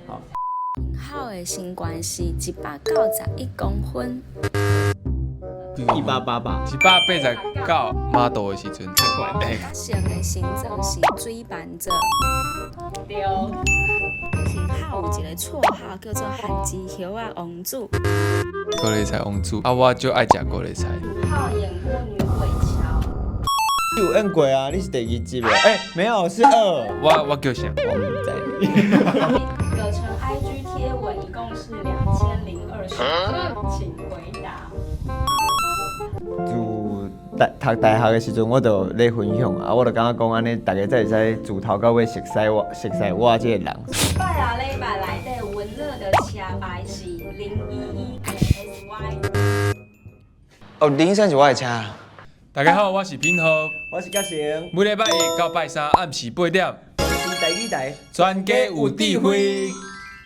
好。好的身高是191公分。1889 model 的时阵，这款性的星座是水瓶座。对。幸好有一个绰号叫做番薯叶啊王子。高丽菜王子，我就爱食高丽菜。好演过女鬼桥。有演过啊，你是第2集没？没有，是2。我叫啥？我不在。葛成 IG 贴文一共是2020个，请回答。读大学的时阵，我就咧分享啊，我就感觉讲安尼，大家才会使自头到尾熟悉我这个人。拜啊礼拜内底温热的车牌是011SY。013是我的车。大家好，我是品浩，我是嘉诚。每礼拜一到拜三暗时8点，是第2台，全家有智慧。